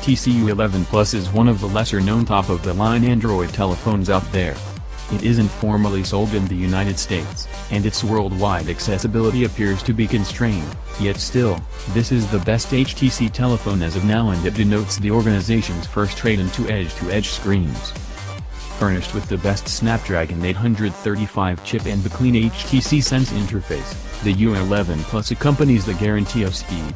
HTC U11 Plus is one of the lesser-known top-of-the-line Android telephones out there. It isn't formally sold in the United States, and its worldwide accessibility appears to be constrained, yet still, this is the best HTC telephone as of now, and it denotes the organization's first trade into edge-to-edge screens. Furnished with the best Snapdragon 835 chip and the clean HTC Sense interface, the U11 Plus accompanies the guarantee of speed.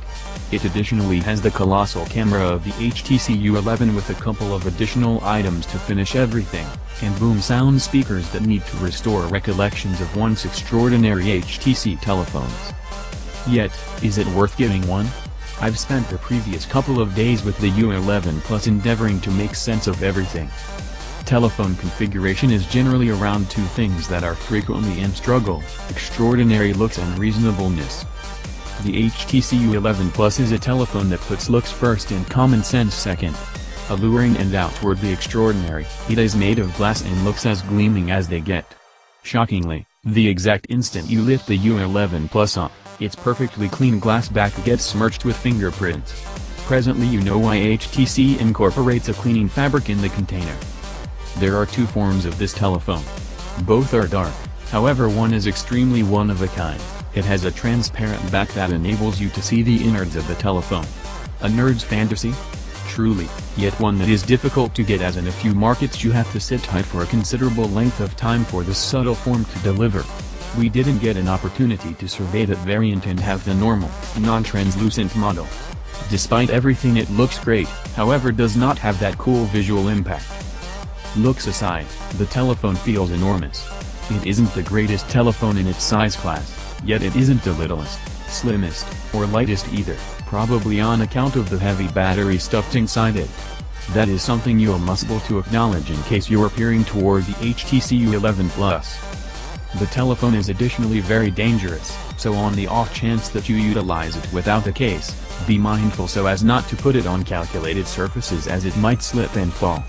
It additionally has the colossal camera of the HTC U11 with a couple of additional items to finish everything, and BoomSound speakers that need to restore recollections of once extraordinary HTC telephones. Yet, is it worth getting one? I've spent the previous couple of days with the U11 Plus endeavoring to make sense of everything. Telephone configuration is generally around two things that are frequently in struggle: extraordinary looks and reasonableness. The HTC U11 Plus is a telephone that puts looks first and common sense second. Alluring and outwardly extraordinary, it is made of glass and looks as gleaming as they get. Shockingly, the exact instant you lift the U11 Plus up, its perfectly clean glass back gets smudged with fingerprints. Presently you know why HTC incorporates a cleaning fabric in the container. There are two forms of this telephone. Both are dark, however one is extremely one-of-a-kind. It has a transparent back that enables you to see the innards of the telephone. A nerd's fantasy? Truly, yet one that is difficult to get, as in a few markets you have to sit tight for a considerable length of time for this subtle form to deliver. We didn't get an opportunity to survey that variant and have the normal, non-translucent model. Despite everything it looks great, however does not have that cool visual impact. Looks aside, the telephone feels enormous. It isn't the greatest telephone in its size class, yet it isn't the littlest, slimmest, or lightest either, probably on account of the heavy battery stuffed inside it. That is something you'll must be to acknowledge in case you're peering toward the HTC U11 Plus. The telephone is additionally very dangerous, so on the off chance that you utilize it without a case, be mindful so as not to put it on calculated surfaces, as it might slip and fall.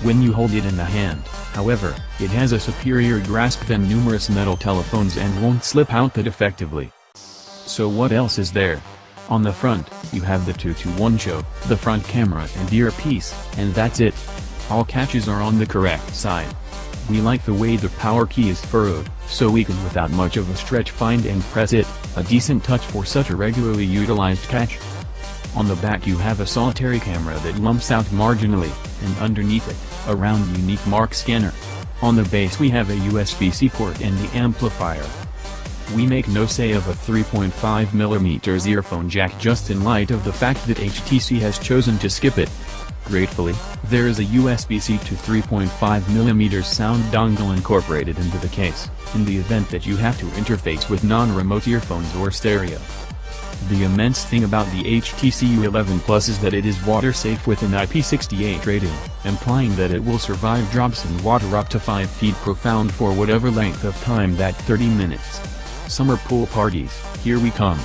When you hold it in the hand, however, it has a superior grasp than numerous metal telephones and won't slip out that effectively. So what else is there? On the front, you have the 2-to-1 show, the front camera and earpiece, and that's it. All catches are on the correct side. We like the way the power key is furrowed, so we can without much of a stretch find and press it, a decent touch for such a regularly utilized catch. On the back you have a solitary camera that lumps out marginally, and underneath it, a round unique mark scanner. On the base we have a USB-C port and the amplifier. We make no say of a 3.5mm earphone jack just in light of the fact that HTC has chosen to skip it. Gratefully, there is a USB-C to 3.5mm sound dongle incorporated into the case, in the event that you have to interface with non-remote earphones or stereo. The immense thing about the HTC U11 Plus is that it is water safe with an IP68 rating, implying that it will survive drops in water up to 5 feet profound for whatever length of time, that 30 minutes. Summer pool parties, here we come.